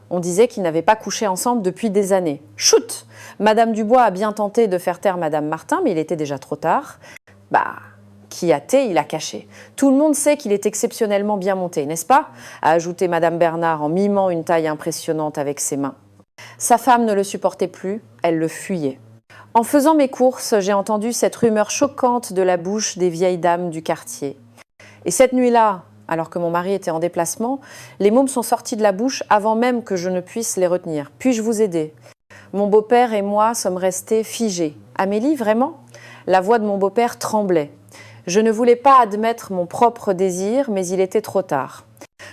On disait qu'ils n'avaient pas couché ensemble depuis des années. Chut! Madame Dubois a bien tenté de faire taire Madame Martin, mais il était déjà trop tard. Qui a thé, il a caché. Tout le monde sait qu'il est exceptionnellement bien monté, n'est-ce pas? A ajouté Madame Bernard en mimant une taille impressionnante avec ses mains. Sa femme ne le supportait plus, elle le fuyait. En faisant mes courses, j'ai entendu cette rumeur choquante de la bouche des vieilles dames du quartier. Et cette nuit-là, alors que mon mari était en déplacement, les mômes sont sortis de la bouche avant même que je ne puisse les retenir. Puis-je vous aider? Mon beau-père et moi sommes restés figés. Amélie, vraiment? La voix de mon beau-père tremblait. Je ne voulais pas admettre mon propre désir, mais il était trop tard.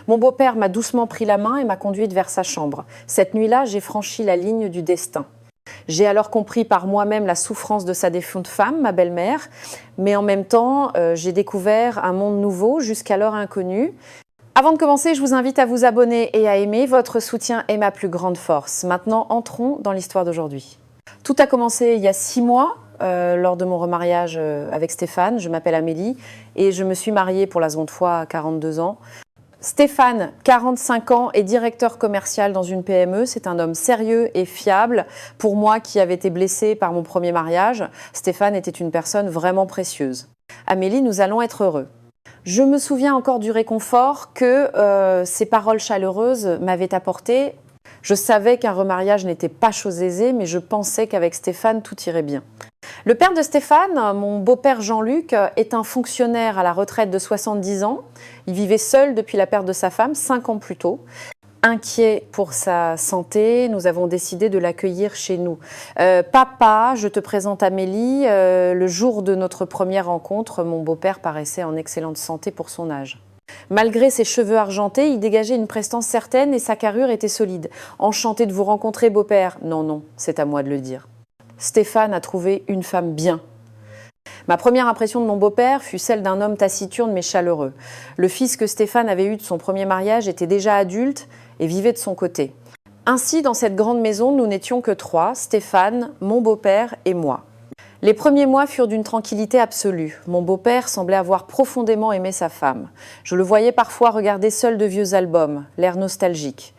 Mon beau-père m'a doucement pris la main et m'a conduite vers sa chambre. Cette nuit-là, j'ai franchi la ligne du destin. J'ai alors compris par moi-même la souffrance de sa défunte femme, ma belle-mère, mais en même temps, j'ai découvert un monde nouveau, jusqu'alors inconnu. Avant de commencer, je vous invite à vous abonner et à aimer. Votre soutien est ma plus grande force. Maintenant, entrons dans l'histoire d'aujourd'hui. Tout a commencé il y a 6 mois, lors de mon remariage avec Stéphane. Je m'appelle Amélie et je me suis mariée pour la seconde fois à 42 ans. Stéphane, 45 ans, est directeur commercial dans une PME. C'est un homme sérieux et fiable. Pour moi qui avais été blessée par mon premier mariage, Stéphane était une personne vraiment précieuse. Amélie, nous allons être heureux. Je me souviens encore du réconfort que ces paroles chaleureuses m'avaient apporté. Je savais qu'un remariage n'était pas chose aisée, mais je pensais qu'avec Stéphane, tout irait bien. Le père de Stéphane, mon beau-père Jean-Luc, est un fonctionnaire à la retraite de 70 ans. Il vivait seul depuis la perte de sa femme, 5 ans plus tôt. Inquiet pour sa santé, nous avons décidé de l'accueillir chez nous. Papa, je te présente Amélie. Le jour de notre première rencontre, mon beau-père paraissait en excellente santé pour son âge. Malgré ses cheveux argentés, il dégageait une prestance certaine et sa carrure était solide. Enchanté de vous rencontrer, beau-père. Non, c'est à moi de le dire. Stéphane a trouvé une femme bien. Ma première impression de mon beau-père fut celle d'un homme taciturne mais chaleureux. Le fils que Stéphane avait eu de son premier mariage était déjà adulte et vivait de son côté. Ainsi, dans cette grande maison, nous n'étions que 3, Stéphane, mon beau-père et moi. Les premiers mois furent d'une tranquillité absolue. Mon beau-père semblait avoir profondément aimé sa femme. Je le voyais parfois regarder seul de vieux albums, l'air nostalgique.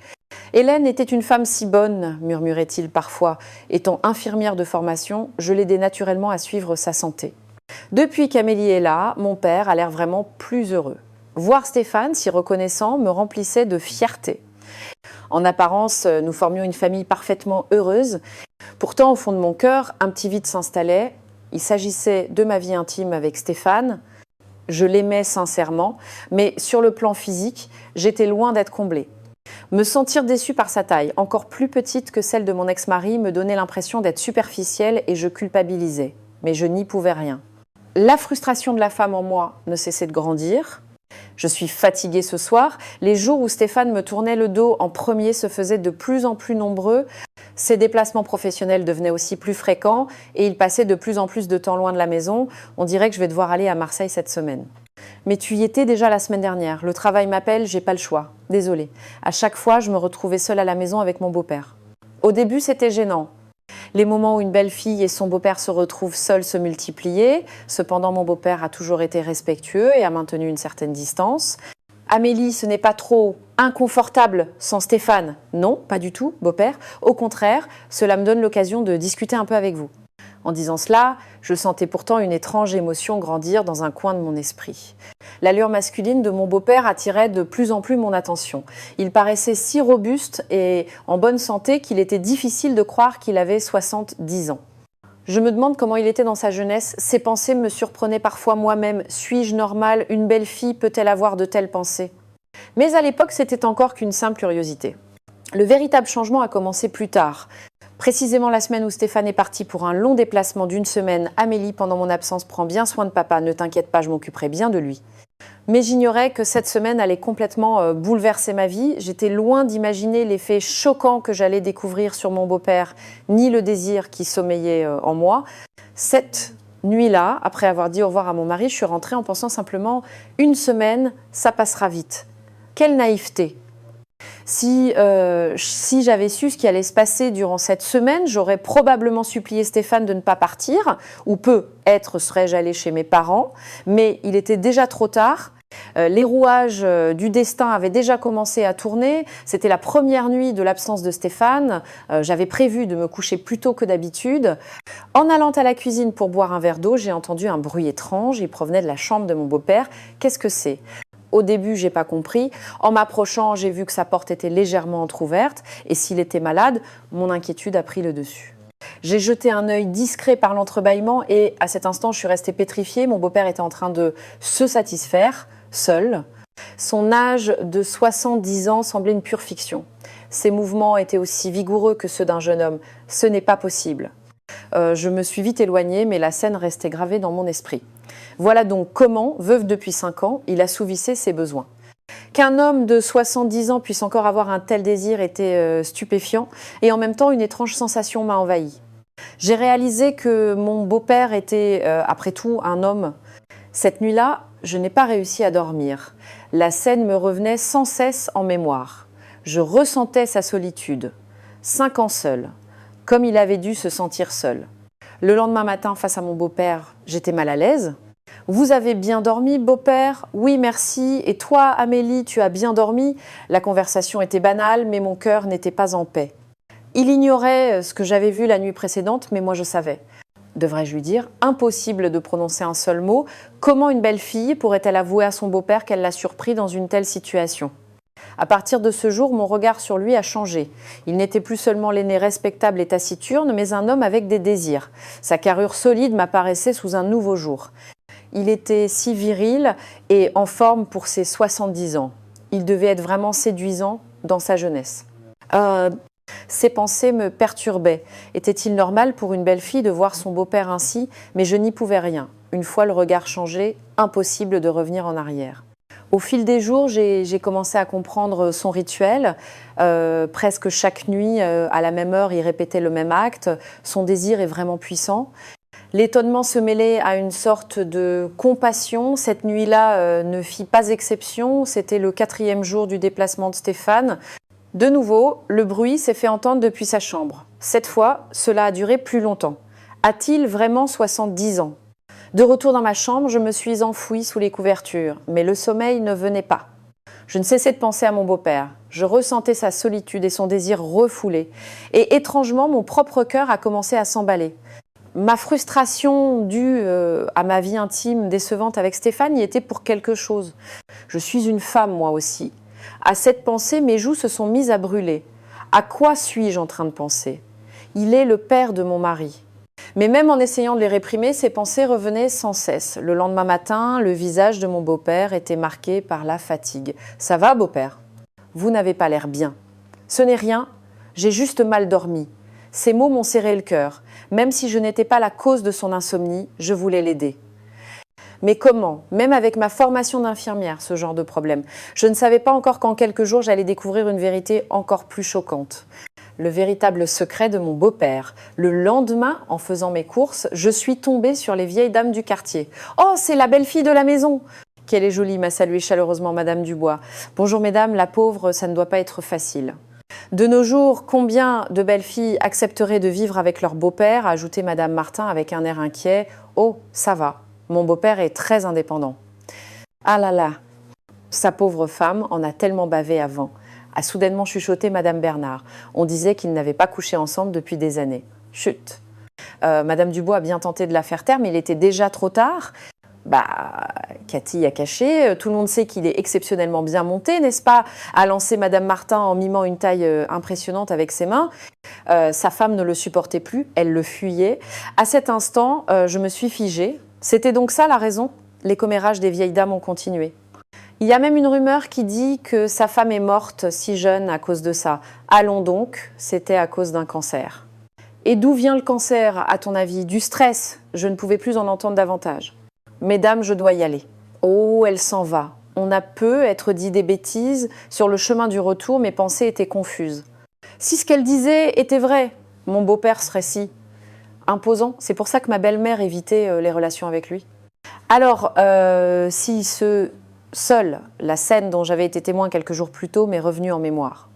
Hélène était une femme si bonne, murmurait-il parfois. Étant infirmière de formation, je l'aidais naturellement à suivre sa santé. Depuis qu'Amélie est là, mon père a l'air vraiment plus heureux. Voir Stéphane, si reconnaissant, me remplissait de fierté. En apparence, nous formions une famille parfaitement heureuse. Pourtant, au fond de mon cœur, un petit vide s'installait. Il s'agissait de ma vie intime avec Stéphane. Je l'aimais sincèrement, mais sur le plan physique, j'étais loin d'être comblée. Me sentir déçue par sa taille, encore plus petite que celle de mon ex-mari, me donnait l'impression d'être superficielle et je culpabilisais. Mais je n'y pouvais rien. La frustration de la femme en moi ne cessait de grandir. Je suis fatiguée ce soir. Les jours où Stéphane me tournait le dos en premier se faisaient de plus en plus nombreux. Ses déplacements professionnels devenaient aussi plus fréquents et il passait de plus en plus de temps loin de la maison. On dirait que je vais devoir aller à Marseille cette semaine. Mais tu y étais déjà la semaine dernière. Le travail m'appelle, j'ai pas le choix. Désolée. À chaque fois, je me retrouvais seule à la maison avec mon beau-père. Au début, c'était gênant. Les moments où une belle fille et son beau-père se retrouvent seuls se multipliaient. Cependant, mon beau-père a toujours été respectueux et a maintenu une certaine distance. Amélie, ce n'est pas trop inconfortable sans Stéphane. Non, pas du tout, beau-père. Au contraire, cela me donne l'occasion de discuter un peu avec vous. En disant cela, je sentais pourtant une étrange émotion grandir dans un coin de mon esprit. L'allure masculine de mon beau-père attirait de plus en plus mon attention. Il paraissait si robuste et en bonne santé qu'il était difficile de croire qu'il avait 70 ans. Je me demande comment il était dans sa jeunesse. Ses pensées me surprenaient parfois moi-même. Suis-je normale? Une belle fille peut-elle avoir de telles pensées? Mais à l'époque, c'était encore qu'une simple curiosité. Le véritable changement a commencé plus tard. Précisément la semaine où Stéphane est parti pour un long déplacement d'1 semaine, Amélie, pendant mon absence, prend bien soin de papa. Ne t'inquiète pas, je m'occuperai bien de lui. Mais j'ignorais que cette semaine allait complètement bouleverser ma vie. J'étais loin d'imaginer l'effet choquant que j'allais découvrir sur mon beau-père, ni le désir qui sommeillait en moi. Cette nuit-là, après avoir dit au revoir à mon mari, je suis rentrée en pensant simplement « 1 semaine, ça passera vite ». Quelle naïveté! Si j'avais su ce qui allait se passer durant cette semaine, j'aurais probablement supplié Stéphane de ne pas partir, ou peut-être serais-je allée chez mes parents, mais il était déjà trop tard Les rouages du destin avaient déjà commencé à tourner. C'était la première nuit de l'absence de Stéphane. J'avais prévu de me coucher plus tôt que d'habitude. En allant à la cuisine pour boire un verre d'eau, j'ai entendu un bruit étrange. Il provenait de la chambre de mon beau-père. Qu'est-ce que c'est ? Au début, j'ai pas compris. En m'approchant, j'ai vu que sa porte était légèrement entrouverte. Et s'il était malade, mon inquiétude a pris le dessus. J'ai jeté un œil discret par l'entrebâillement et à cet instant, je suis restée pétrifiée. Mon beau-père était en train de se satisfaire, seul. Son âge de 70 ans semblait une pure fiction. Ses mouvements étaient aussi vigoureux que ceux d'un jeune homme. Ce n'est pas possible. Je me suis vite éloignée, mais la scène restait gravée dans mon esprit. Voilà donc comment, veuf depuis 5 ans, il assouvissait ses besoins. Qu'un homme de 70 ans puisse encore avoir un tel désir était stupéfiant et en même temps une étrange sensation m'a envahie. J'ai réalisé que mon beau-père était, après tout, un homme. Cette nuit-là, je n'ai pas réussi à dormir. La scène me revenait sans cesse en mémoire. Je ressentais sa solitude. 5 ans seul, comme il avait dû se sentir seul. Le lendemain matin, face à mon beau-père, j'étais mal à l'aise. « Vous avez bien dormi, beau-père ? Oui, merci. Et toi, Amélie, tu as bien dormi ?» La conversation était banale, mais mon cœur n'était pas en paix. Il ignorait ce que j'avais vu la nuit précédente, mais moi je savais. Devrais-je lui dire, impossible de prononcer un seul mot. Comment une belle fille pourrait-elle avouer à son beau-père qu'elle l'a surpris dans une telle situation ? À partir de ce jour, mon regard sur lui a changé. Il n'était plus seulement l'aîné respectable et taciturne, mais un homme avec des désirs. Sa carrure solide m'apparaissait sous un nouveau jour. Il était si viril et en forme pour ses 70 ans. Il devait être vraiment séduisant dans sa jeunesse. Ces pensées me perturbaient. Était-il normal pour une belle fille de voir son beau-père ainsi ? Mais je n'y pouvais rien. Une fois le regard changé, impossible de revenir en arrière. Au fil des jours, j'ai commencé à comprendre son rituel. Presque chaque nuit, à la même heure, il répétait le même acte. Son désir est vraiment puissant. L'étonnement se mêlait à une sorte de compassion. Cette nuit-là ne fit pas exception. C'était le 4e jour du déplacement de Stéphane. De nouveau, le bruit s'est fait entendre depuis sa chambre. Cette fois, cela a duré plus longtemps. A-t-il vraiment 70 ans ? De retour dans ma chambre, je me suis enfouie sous les couvertures, mais le sommeil ne venait pas. Je ne cessais de penser à mon beau-père. Je ressentais sa solitude et son désir refoulé. Et étrangement, mon propre cœur a commencé à s'emballer. Ma frustration due à ma vie intime décevante avec Stéphane y était pour quelque chose. Je suis une femme, moi aussi. À cette pensée, mes joues se sont mises à brûler. À quoi suis-je en train de penser ? Il est le père de mon mari. Mais même en essayant de les réprimer, ces pensées revenaient sans cesse. Le lendemain matin, le visage de mon beau-père était marqué par la fatigue. « Ça va, beau-père ? Vous n'avez pas l'air bien. »« Ce n'est rien, j'ai juste mal dormi. » Ces mots m'ont serré le cœur. Même si je n'étais pas la cause de son insomnie, je voulais l'aider. Mais comment ? Même avec ma formation d'infirmière, ce genre de problème. Je ne savais pas encore qu'en quelques jours, j'allais découvrir une vérité encore plus choquante. Le véritable secret de mon beau-père. Le lendemain, en faisant mes courses, je suis tombée sur les vieilles dames du quartier. « Oh, c'est la belle-fille de la maison !»« Qu'elle est jolie !» m'a salué chaleureusement Madame Dubois. « Bonjour mesdames, la pauvre, ça ne doit pas être facile. » De nos jours, combien de belles filles accepteraient de vivre avec leur beau-père ? A ajouté Madame Martin avec un air inquiet. « Oh, ça va, mon beau-père est très indépendant. » Ah là là, sa pauvre femme en a tellement bavé avant. A soudainement chuchoté Madame Bernard. On disait qu'ils n'avaient pas couché ensemble depuis des années. Chut. Madame Dubois a bien tenté de la faire taire, mais il était déjà trop tard. Cathy a caché. Tout le monde sait qu'il est exceptionnellement bien monté, n'est-ce pas ? A lancé Madame Martin en mimant une taille impressionnante avec ses mains. Sa femme ne le supportait plus, elle le fuyait. À cet instant, je me suis figée. C'était donc ça la raison ? Les commérages des vieilles dames ont continué. Il y a même une rumeur qui dit que sa femme est morte si jeune à cause de ça. Allons donc, c'était à cause d'un cancer. Et d'où vient le cancer, à ton avis ? Du stress. Je ne pouvais plus en entendre davantage. Mesdames, je dois y aller. Oh, elle s'en va. On a peu être dit des bêtises. Sur le chemin du retour, mes pensées étaient confuses. Si ce qu'elle disait était vrai, mon beau-père serait si imposant. C'est pour ça que ma belle-mère évitait les relations avec lui. Alors, si seule la scène dont j'avais été témoin quelques jours plus tôt m'est revenue en mémoire.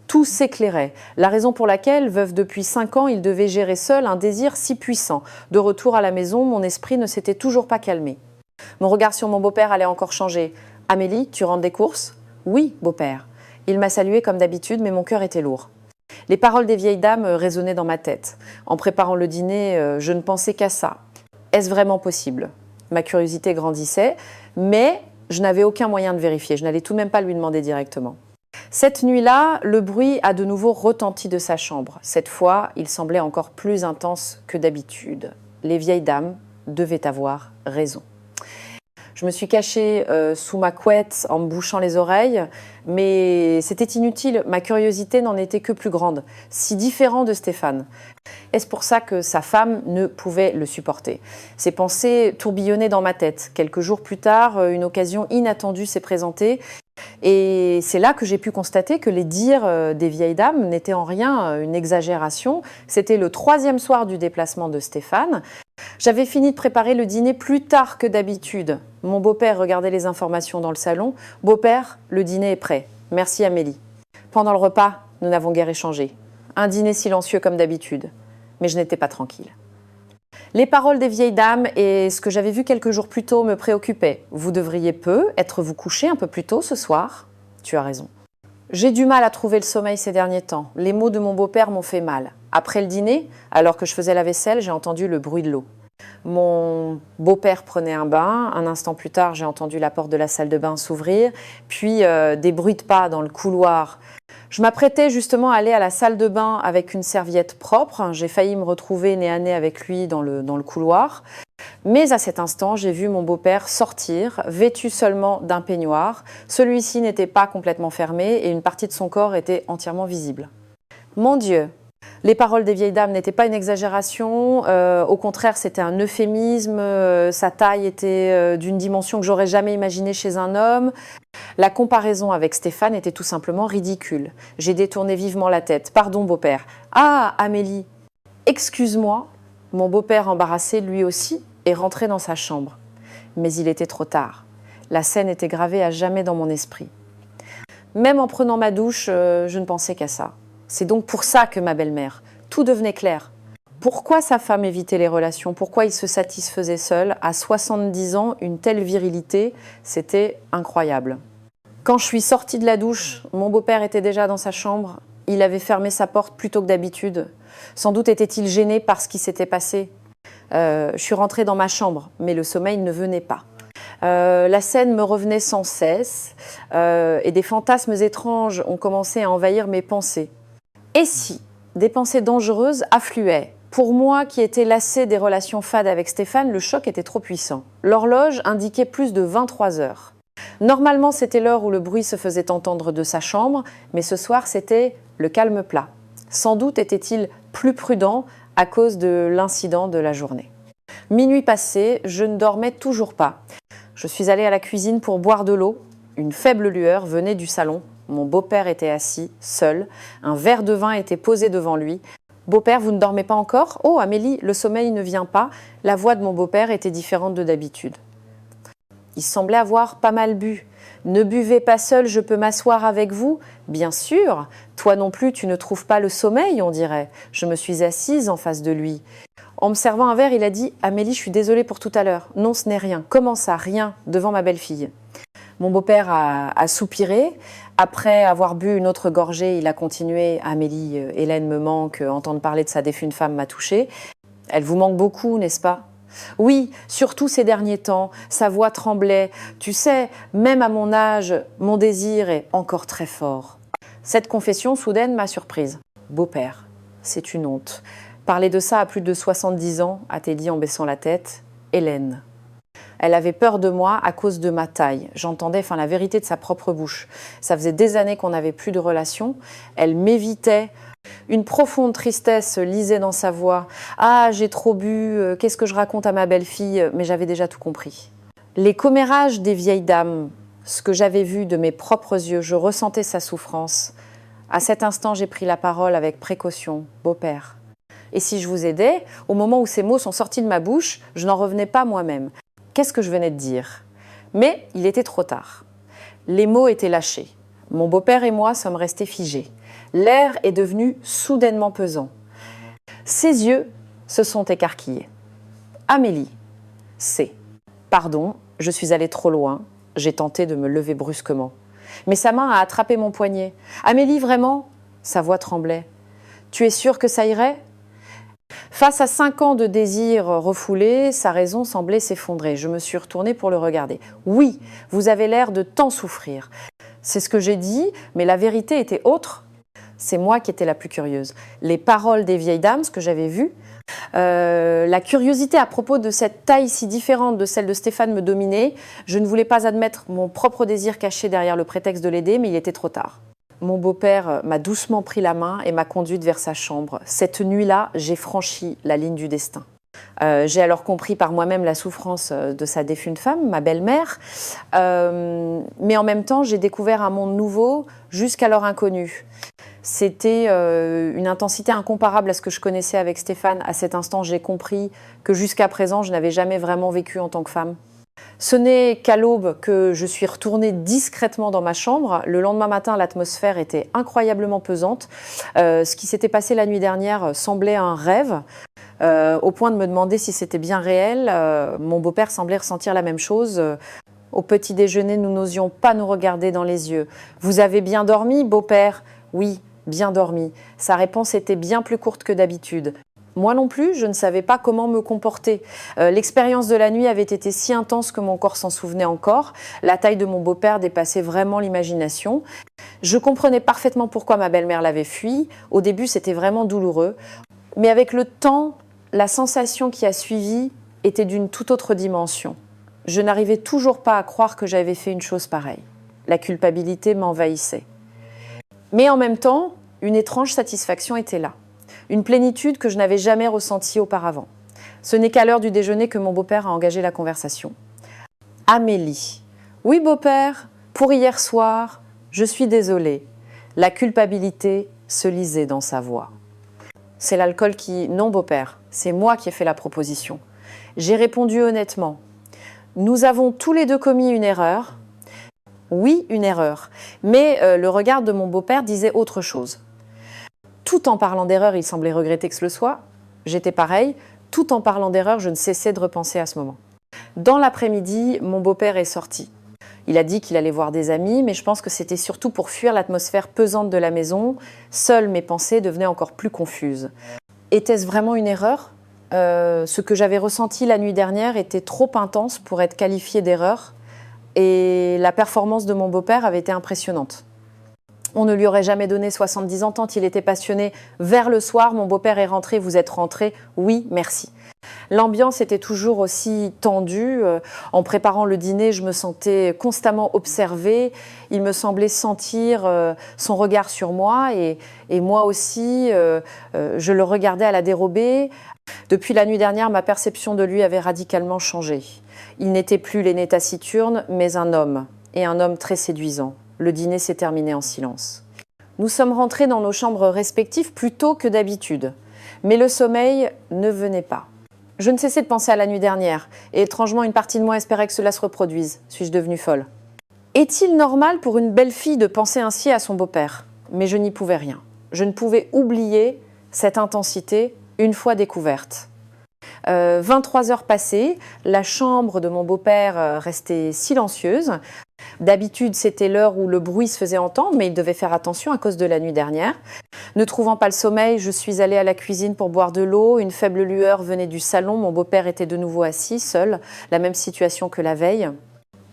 Tout s'éclairait. La raison pour laquelle, veuf depuis 5 ans, il devait gérer seul un désir si puissant. De retour à la maison, mon esprit ne s'était toujours pas calmé. Mon regard sur mon beau-père allait encore changer. « Amélie, tu rentres des courses ?»« Oui, beau-père. » Il m'a salué comme d'habitude, mais mon cœur était lourd. Les paroles des vieilles dames résonnaient dans ma tête. En préparant le dîner, je ne pensais qu'à ça. Est-ce vraiment possible? Ma curiosité grandissait, mais je n'avais aucun moyen de vérifier. Je n'allais tout de même pas lui demander directement. Cette nuit-là, le bruit a de nouveau retenti de sa chambre. Cette fois, il semblait encore plus intense que d'habitude. Les vieilles dames devaient avoir raison. Je me suis cachée sous ma couette en me bouchant les oreilles, mais c'était inutile. Ma curiosité n'en était que plus grande. Si différent de Stéphane. Est-ce pour ça que sa femme ne pouvait le supporter? Ces pensées tourbillonnaient dans ma tête. Quelques jours plus tard, une occasion inattendue s'est présentée. Et c'est là que j'ai pu constater que les dires des vieilles dames n'étaient en rien une exagération. C'était le 3e soir du déplacement de Stéphane. J'avais fini de préparer le dîner plus tard que d'habitude. Mon beau-père regardait les informations dans le salon. « Beau-père, le dîner est prêt. Merci Amélie. » Pendant le repas, nous n'avons guère échangé. Un dîner silencieux comme d'habitude. Mais je n'étais pas tranquille. Les paroles des vieilles dames et ce que j'avais vu quelques jours plus tôt me préoccupaient. « Vous devriez être vous coucher un peu plus tôt ce soir. » Tu as raison. J'ai du mal à trouver le sommeil ces derniers temps. Les mots de mon beau-père m'ont fait mal. Après le dîner, alors que je faisais la vaisselle, j'ai entendu le bruit de l'eau. Mon beau-père prenait un bain. Un instant plus tard, j'ai entendu la porte de la salle de bain s'ouvrir, puis des bruits de pas dans le couloir. Je m'apprêtais justement à aller à la salle de bain avec une serviette propre. J'ai failli me retrouver nez à nez avec lui dans le couloir. Mais à cet instant, j'ai vu mon beau-père sortir, vêtu seulement d'un peignoir. Celui-ci n'était pas complètement fermé et une partie de son corps était entièrement visible. Mon Dieu! Les paroles des vieilles dames n'étaient pas une exagération, au contraire c'était un euphémisme, sa taille était d'une dimension que j'aurais jamais imaginée chez un homme. La comparaison avec Stéphane était tout simplement ridicule. J'ai détourné vivement la tête. « Pardon beau-père. »« Ah Amélie, excuse-moi. » Mon beau-père embarrassé lui aussi est rentré dans sa chambre. Mais il était trop tard. La scène était gravée à jamais dans mon esprit. Même en prenant ma douche, je ne pensais qu'à ça. C'est donc pour ça que ma belle-mère, tout devenait clair. Pourquoi sa femme évitait les relations? Pourquoi il se satisfaisait seul? À 70 ans, une telle virilité, c'était incroyable. Quand je suis sortie de la douche, mon beau-père était déjà dans sa chambre. Il avait fermé sa porte plus tôt que d'habitude. Sans doute était-il gêné par ce qui s'était passé. Je suis rentrée dans ma chambre, mais le sommeil ne venait pas. La scène me revenait sans cesse et des fantasmes étranges ont commencé à envahir mes pensées. Et si des pensées dangereuses affluaient? Pour moi, qui étais lassée des relations fades avec Stéphane, le choc était trop puissant. L'horloge indiquait plus de 23 heures. Normalement, c'était l'heure où le bruit se faisait entendre de sa chambre, mais ce soir, c'était le calme plat. Sans doute était-il plus prudent à cause de l'incident de la journée. Minuit passé, je ne dormais toujours pas. Je suis allée à la cuisine pour boire de l'eau. Une faible lueur venait du salon. Mon beau-père était assis, seul. Un verre de vin était posé devant lui. « Beau-père, vous ne dormez pas encore ?»« Oh, Amélie, le sommeil ne vient pas. » La voix de mon beau-père était différente de d'habitude. Il semblait avoir pas mal bu. « Ne buvez pas seul, je peux m'asseoir avec vous ?»« Bien sûr. Toi non plus, tu ne trouves pas le sommeil, on dirait. » Je me suis assise en face de lui. En me servant un verre, il a dit « Amélie, je suis désolée pour tout à l'heure. »« Non, ce n'est rien. »« Comment ça, rien ?» devant ma belle-fille. Mon beau-père a soupiré. Après avoir bu une autre gorgée, il a continué. « Amélie, Hélène me manque. Entendre parler de sa défunte femme m'a touchée. Elle vous manque beaucoup, n'est-ce pas ? » Oui, surtout ces derniers temps. Sa voix tremblait. Tu sais, même à mon âge, mon désir est encore très fort. Cette confession soudaine m'a surprise. « Beau-père, c'est une honte. Parler de ça à plus de 70 ans, a-t-elle dit en baissant la tête. Hélène. Elle avait peur de moi à cause de ma taille. J'entendais la vérité de sa propre bouche. Ça faisait des années qu'on n'avait plus de relation. Elle m'évitait. Une profonde tristesse lisait dans sa voix. « Ah, j'ai trop bu, qu'est-ce que je raconte à ma belle-fille ?» Mais j'avais déjà tout compris. Les commérages des vieilles dames, ce que j'avais vu de mes propres yeux, je ressentais sa souffrance. À cet instant, j'ai pris la parole avec précaution. « Beau-père. » Et si je vous aidais, au moment où ces mots sont sortis de ma bouche, je n'en revenais pas moi-même. Qu'est-ce que je venais de dire? Mais il était trop tard. Les mots étaient lâchés. Mon beau-père et moi sommes restés figés. L'air est devenu soudainement pesant. Ses yeux se sont écarquillés. Amélie, c'est. Pardon, Je suis allée trop loin. J'ai tenté de me lever brusquement. Mais sa main a attrapé mon poignet. « Amélie, vraiment ?» Sa voix tremblait. « Tu es sûre que ça irait ?» Face à 5 ans de désir refoulé, sa raison semblait s'effondrer. Je me suis retournée pour le regarder. « Oui, vous avez l'air de tant souffrir. » C'est ce que j'ai dit, mais la vérité était autre. C'est moi qui étais la plus curieuse. Les paroles des vieilles dames, ce que j'avais vu, la curiosité à propos de cette taille si différente de celle de Stéphane me dominait. Je ne voulais pas admettre mon propre désir caché derrière le prétexte de l'aider, mais il était trop tard. Mon beau-père m'a doucement pris la main et m'a conduite vers sa chambre. Cette nuit-là, j'ai franchi la ligne du destin. J'ai alors compris par moi-même la souffrance de sa défunte femme, ma belle-mère, mais en même temps, j'ai découvert un monde nouveau, jusqu'alors inconnu. C'était une intensité incomparable à ce que je connaissais avec Stéphane. À cet instant, j'ai compris que jusqu'à présent, je n'avais jamais vraiment vécu en tant que femme. Ce n'est qu'à l'aube que je suis retournée discrètement dans ma chambre. Le lendemain matin, l'atmosphère était incroyablement pesante. Ce qui s'était passé la nuit dernière semblait un rêve. Au point de me demander si c'était bien réel. Mon beau-père semblait ressentir la même chose. Au petit déjeuner, nous n'osions pas nous regarder dans les yeux. « Vous avez bien dormi, beau-père » ? « Oui, bien dormi. » Sa réponse était bien plus courte que d'habitude. Moi non plus, je ne savais pas comment me comporter. L'expérience de la nuit avait été si intense que mon corps s'en souvenait encore. La taille de mon beau-père dépassait vraiment l'imagination. Je comprenais parfaitement pourquoi ma belle-mère l'avait fui. Au début, c'était vraiment douloureux. Mais avec le temps, la sensation qui a suivi était d'une toute autre dimension. Je n'arrivais toujours pas à croire que j'avais fait une chose pareille. La culpabilité m'envahissait. Mais en même temps, une étrange satisfaction était là. Une plénitude que je n'avais jamais ressentie auparavant. Ce n'est qu'à l'heure du déjeuner que mon beau-père a engagé la conversation. « Amélie. Oui, beau-père, pour hier soir, je suis désolée. » La culpabilité se lisait dans sa voix. C'est l'alcool qui... Non, beau-père, c'est moi qui ai fait la proposition. J'ai répondu honnêtement. Nous avons tous les deux commis une erreur. Oui, une erreur. Mais le regard de mon beau-père disait autre chose. Tout en parlant d'erreur, il semblait regretter que ce le soit. J'étais pareil. Tout en parlant d'erreur, je ne cessais de repenser à ce moment. Dans l'après-midi, mon beau-père est sorti. Il a dit qu'il allait voir des amis, mais je pense que c'était surtout pour fuir l'atmosphère pesante de la maison. Seules mes pensées devenaient encore plus confuses. Était-ce vraiment une erreur ? Ce que j'avais ressenti la nuit dernière était trop intense pour être qualifié d'erreur. Et la performance de mon beau-père avait été impressionnante. On ne lui aurait jamais donné 70 ans tant il était passionné. Vers le soir, mon beau-père est rentré, vous êtes rentré, oui, merci. L'ambiance était toujours aussi tendue. En préparant le dîner, je me sentais constamment observée. Il me semblait sentir son regard sur moi et moi aussi, je le regardais à la dérobée. Depuis la nuit dernière, ma perception de lui avait radicalement changé. Il n'était plus l'aîné taciturne, mais un homme, et un homme très séduisant. Le dîner s'est terminé en silence. Nous sommes rentrés dans nos chambres respectives plus tôt que d'habitude, mais le sommeil ne venait pas. Je ne cessais de penser à la nuit dernière, et étrangement une partie de moi espérait que cela se reproduise. Suis-je devenue folle ? Est-il normal pour une belle fille de penser ainsi à son beau-père ? Mais je n'y pouvais rien. Je ne pouvais oublier cette intensité une fois découverte. 23 heures passées, la chambre de mon beau-père restait silencieuse. D'habitude, c'était l'heure où le bruit se faisait entendre, mais il devait faire attention à cause de la nuit dernière. Ne trouvant pas le sommeil, je suis allée à la cuisine pour boire de l'eau. Une faible lueur venait du salon. Mon beau-père était de nouveau assis, seul. La même situation que la veille.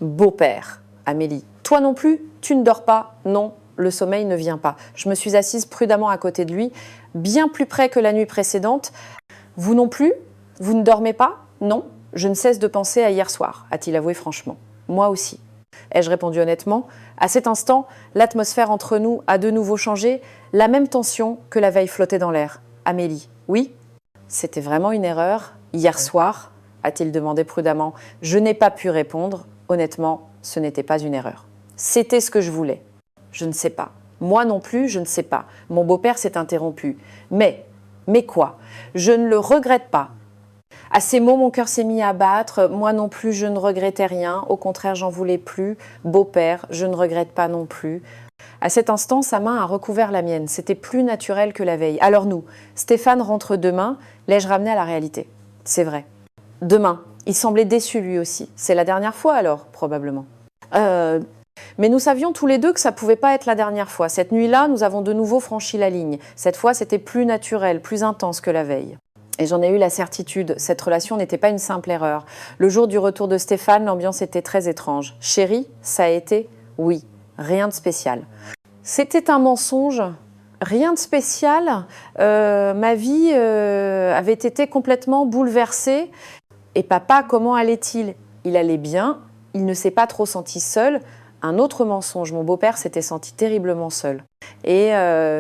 Beau-père, Amélie. Toi non plus, tu ne dors pas? Non, le sommeil ne vient pas. Je me suis assise prudemment à côté de lui, bien plus près que la nuit précédente. Vous non plus? Vous ne dormez pas? Non, je ne cesse de penser à hier soir, a-t-il avoué franchement. Moi aussi. Ai-je répondu honnêtement? À cet instant, l'atmosphère entre nous a de nouveau changé, la même tension que la veille flottait dans l'air. Amélie, oui? C'était vraiment une erreur? Hier soir? A-t-il demandé prudemment. Je n'ai pas pu répondre. Honnêtement, ce n'était pas une erreur. C'était ce que je voulais. Je ne sais pas. Moi non plus, je ne sais pas. Mon beau-père s'est interrompu. Mais quoi? Je ne le regrette pas. À ces mots, mon cœur s'est mis à battre. Moi non plus, je ne regrettais rien. Au contraire, j'en voulais plus. Beau-père, je ne regrette pas non plus. À cet instant, sa main a recouvert la mienne. C'était plus naturel que la veille. Alors nous, Stéphane rentre demain. L'ai-je ramené à la réalité? C'est vrai. Demain, Il semblait déçu lui aussi. C'est la dernière fois alors, probablement. Mais nous savions tous les deux que ça ne pouvait pas être la dernière fois. Cette nuit-là, nous avons de nouveau franchi la ligne. Cette fois, c'était plus naturel, plus intense que la veille. Et j'en ai eu la certitude, cette relation n'était pas une simple erreur. Le jour du retour de Stéphane, l'ambiance était très étrange. Chérie, ça a été? Oui, rien de spécial. C'était un mensonge, rien de spécial. Ma vie avait été complètement bouleversée. Et papa, comment allait-il? Il allait bien, il ne s'est pas trop senti seul. Un autre mensonge, mon beau-père s'était senti terriblement seul. Et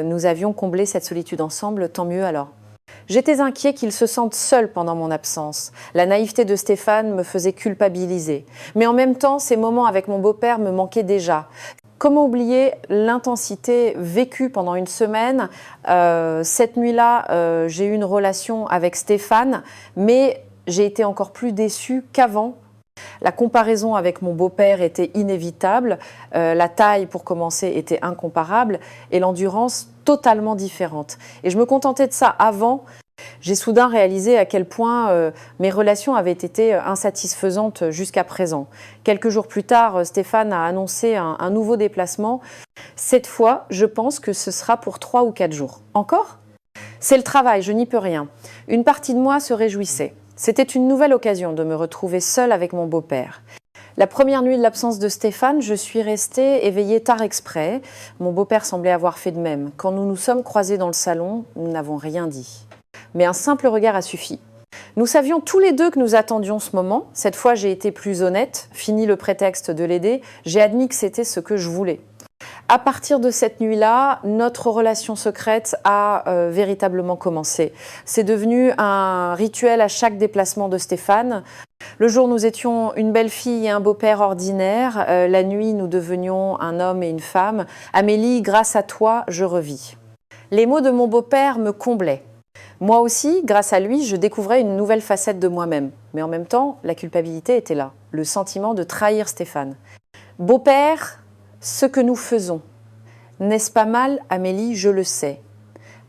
nous avions comblé cette solitude ensemble, tant mieux alors. J'étais inquiet qu'il se sente seul pendant mon absence. La naïveté de Stéphane me faisait culpabiliser. Mais en même temps, ces moments avec mon beau-père me manquaient déjà. Comment oublier l'intensité vécue pendant une semaine? Cette nuit-là, j'ai eu une relation avec Stéphane, mais j'ai été encore plus déçue qu'avant. La comparaison avec mon beau-père était inévitable, la taille pour commencer était incomparable et l'endurance totalement différente. Et je me contentais de ça avant. J'ai soudain réalisé à quel point mes relations avaient été insatisfaisantes jusqu'à présent. Quelques jours plus tard, Stéphane a annoncé un nouveau déplacement. Cette fois, je pense que ce sera pour 3 ou 4 jours. Encore? C'est le travail, je n'y peux rien. Une partie de moi se réjouissait. C'était une nouvelle occasion de me retrouver seule avec mon beau-père. La première nuit de l'absence de Stéphane, je suis restée éveillée tard exprès. Mon beau-père semblait avoir fait de même. Quand nous nous sommes croisés dans le salon, nous n'avons rien dit. Mais un simple regard a suffi. Nous savions tous les deux que nous attendions ce moment. Cette fois, j'ai été plus honnête. Fini le prétexte de l'aider. J'ai admis que c'était ce que je voulais. À partir de cette nuit-là, notre relation secrète a véritablement commencé. C'est devenu un rituel à chaque déplacement de Stéphane. Le jour, nous étions une belle fille et un beau-père ordinaire. La nuit, nous devenions un homme et une femme. Amélie, grâce à toi, je revis. Les mots de mon beau-père me comblaient. Moi aussi, grâce à lui, je découvrais une nouvelle facette de moi-même. Mais en même temps, la culpabilité était là, le sentiment de trahir Stéphane. Beau-père, ce que nous faisons, n'est-ce pas mal, Amélie, je le sais,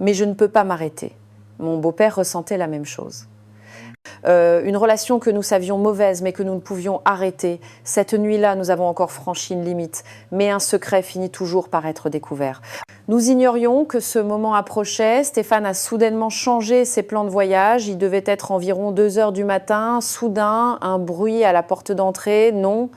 mais je ne peux pas m'arrêter. Mon beau-père ressentait la même chose. Une relation que nous savions mauvaise, mais que nous ne pouvions arrêter. Cette nuit-là, nous avons encore franchi une limite, mais un secret finit toujours par être découvert. Nous ignorions que ce moment approchait. Stéphane a soudainement changé ses plans de voyage. Il devait être environ 2 heures du matin. Soudain, un bruit à la porte d'entrée. Non.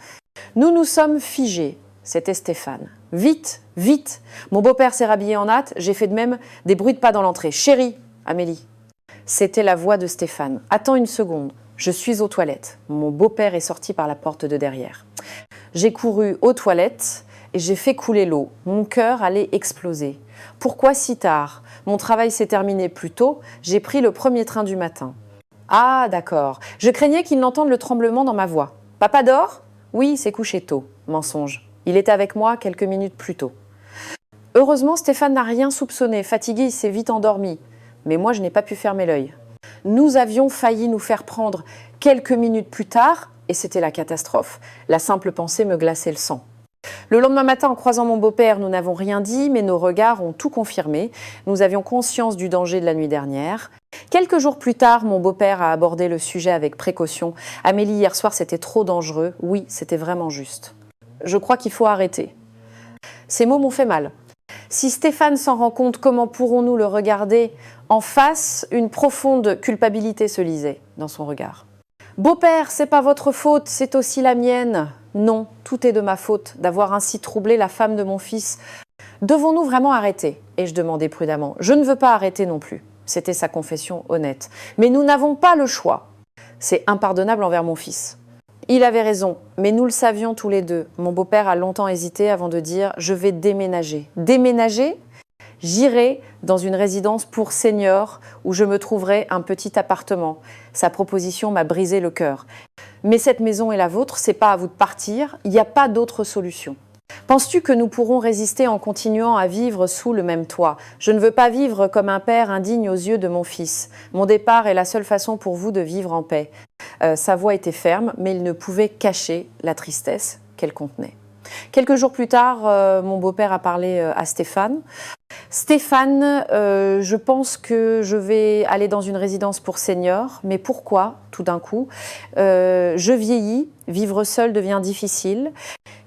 Nous nous sommes figés. C'était Stéphane. Vite, vite. Mon beau-père s'est rhabillé en hâte. J'ai fait de même des bruits de pas dans l'entrée. Chérie, Amélie. C'était la voix de Stéphane. Attends une seconde. Je suis aux toilettes. Mon beau-père est sorti par la porte de derrière. J'ai couru aux toilettes et j'ai fait couler l'eau. Mon cœur allait exploser. Pourquoi si tard? Mon travail s'est terminé plus tôt. J'ai pris le premier train du matin. Ah, d'accord. Je craignais qu'il n'entende le tremblement dans ma voix. Papa dort? Oui, il s'est couché tôt. Mensonge. Il était avec moi quelques minutes plus tôt. Heureusement, Stéphane n'a rien soupçonné. Fatigué, il s'est vite endormi. Mais moi, je n'ai pas pu fermer l'œil. Nous avions failli nous faire prendre quelques minutes plus tard, et c'était la catastrophe. La simple pensée me glaçait le sang. Le lendemain matin, en croisant mon beau-père, nous n'avons rien dit, mais nos regards ont tout confirmé. Nous avions conscience du danger de la nuit dernière. Quelques jours plus tard, mon beau-père a abordé le sujet avec précaution. « Amélie, hier soir, c'était trop dangereux. » Oui, c'était vraiment juste. Je crois qu'il faut arrêter. Ces mots m'ont fait mal. Si Stéphane s'en rend compte, comment pourrons-nous le regarder en face? Une profonde culpabilité se lisait dans son regard. Beau-père, c'est pas votre faute, c'est aussi la mienne. Non, tout est de ma faute d'avoir ainsi troublé la femme de mon fils. Devons-nous vraiment arrêter? Et je demandais prudemment. Je ne veux pas arrêter non plus. C'était sa confession honnête. Mais nous n'avons pas le choix. C'est impardonnable envers mon fils. Il avait raison, mais nous le savions tous les deux. Mon beau-père a longtemps hésité avant de dire « je vais déménager ». Déménager? J'irai dans une résidence pour seniors où je me trouverai un petit appartement. Sa proposition m'a brisé le cœur. Mais cette maison est la vôtre, c'est pas à vous de partir, il n'y a pas d'autre solution. Penses-tu que nous pourrons résister en continuant à vivre sous le même toit? Je ne veux pas vivre comme un père indigne aux yeux de mon fils. Mon départ est la seule façon pour vous de vivre en paix. Sa voix était ferme, mais il ne pouvait cacher la tristesse qu'elle contenait. Quelques jours plus tard, mon beau-père a parlé à Stéphane. Stéphane, je pense que je vais aller dans une résidence pour seniors. Mais pourquoi, tout d'un coup? Je vieillis, vivre seul devient difficile.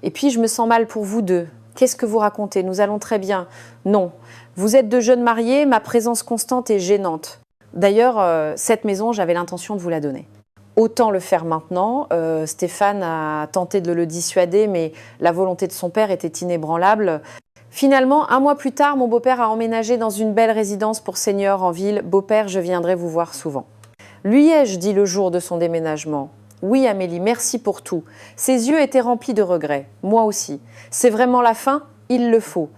Et puis, je me sens mal pour vous deux. Qu'est-ce que vous racontez? Nous allons très bien. Non. Vous êtes de jeunes mariés, ma présence constante est gênante. D'ailleurs, cette maison, j'avais l'intention de vous la donner. Autant le faire maintenant. Stéphane a tenté de le dissuader, mais la volonté de son père était inébranlable. Finalement, un mois plus tard, mon beau-père a emménagé dans une belle résidence pour seniors en ville. Beau-père, je viendrai vous voir souvent. Lui ai-je dit le jour de son déménagement? Oui, Amélie, merci pour tout. Ses yeux étaient remplis de regrets. Moi aussi. C'est vraiment la fin? Il le faut.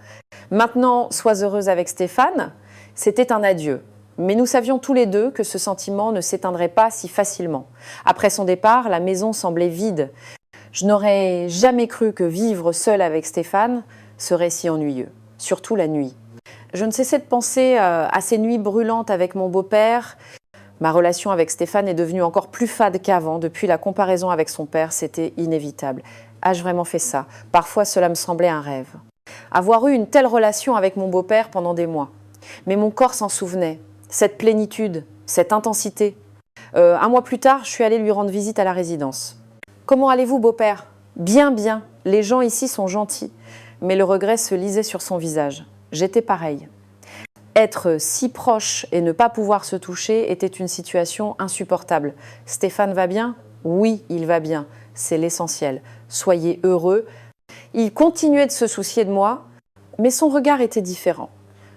Maintenant, sois heureuse avec Stéphane. C'était un adieu. Mais nous savions tous les deux que ce sentiment ne s'éteindrait pas si facilement. Après son départ, la maison semblait vide. Je n'aurais jamais cru que vivre seule avec Stéphane serait si ennuyeux, surtout la nuit. Je ne cessais de penser à ces nuits brûlantes avec mon beau-père. Ma relation avec Stéphane est devenue encore plus fade qu'avant. Depuis la comparaison avec son père, c'était inévitable. Ai-je vraiment fait ça? Parfois, cela me semblait un rêve. Avoir eu une telle relation avec mon beau-père pendant des mois. Mais mon corps s'en souvenait. Cette plénitude, cette intensité. Un mois plus tard, je suis allée lui rendre visite à la résidence. « Comment allez-vous, beau-père ?»« Bien, bien. Les gens ici sont gentils. » Mais le regret se lisait sur son visage. J'étais pareille. Être si proche et ne pas pouvoir se toucher était une situation insupportable. Stéphane va bien? Oui, il va bien. C'est l'essentiel. Soyez heureux. Il continuait de se soucier de moi, mais son regard était différent.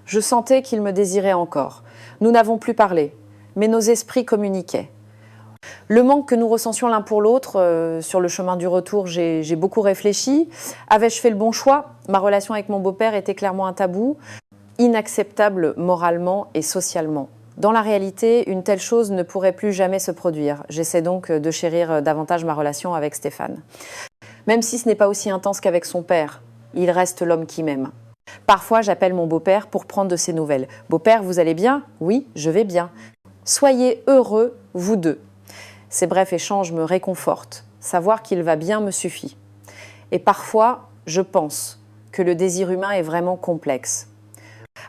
Je sentais qu'il me désirait encore. Nous n'avons plus parlé, mais nos esprits communiquaient. Le manque que nous ressentions l'un pour l'autre, sur le chemin du retour, j'ai beaucoup réfléchi. Avais-je fait le bon choix? Ma relation avec mon beau-père était clairement un tabou, inacceptable moralement et socialement. Dans la réalité, une telle chose ne pourrait plus jamais se produire. J'essaie donc de chérir davantage ma relation avec Stéphane. Même si ce n'est pas aussi intense qu'avec son père, il reste l'homme qui m'aime. Parfois, j'appelle mon beau-père pour prendre de ses nouvelles. « Beau-père, vous allez bien ?»« Oui, je vais bien. »« Soyez heureux, vous deux. » Ces brefs échanges me réconfortent. Savoir qu'il va bien me suffit. Et parfois, je pense que le désir humain est vraiment complexe.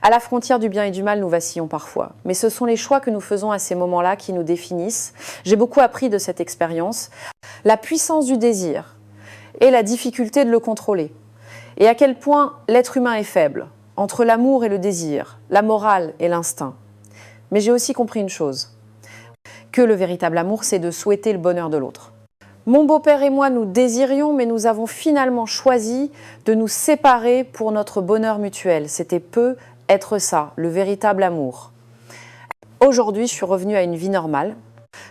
À la frontière du bien et du mal, nous vacillons parfois. Mais ce sont les choix que nous faisons à ces moments-là qui nous définissent. J'ai beaucoup appris de cette expérience. La puissance du désir et la difficulté de le contrôler. Et à quel point l'être humain est faible, entre l'amour et le désir, la morale et l'instinct. Mais j'ai aussi compris une chose, que le véritable amour, c'est de souhaiter le bonheur de l'autre. Mon beau-père et moi, nous désirions, mais nous avons finalement choisi de nous séparer pour notre bonheur mutuel. C'était peu être ça, le véritable amour. Aujourd'hui, je suis revenue à une vie normale.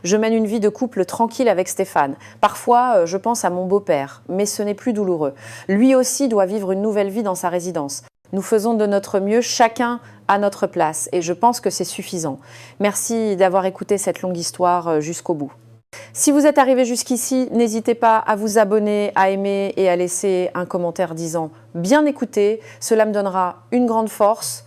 Je mène une vie de couple tranquille avec Stéphane. Parfois, je pense à mon beau-père, mais ce n'est plus douloureux. Lui aussi doit vivre une nouvelle vie dans sa résidence. Nous faisons de notre mieux, chacun à notre place, et je pense que c'est suffisant. Merci d'avoir écouté cette longue histoire jusqu'au bout. Si vous êtes arrivé jusqu'ici, n'hésitez pas à vous abonner, à aimer et à laisser un commentaire disant « bien écouté ». Cela me donnera une grande force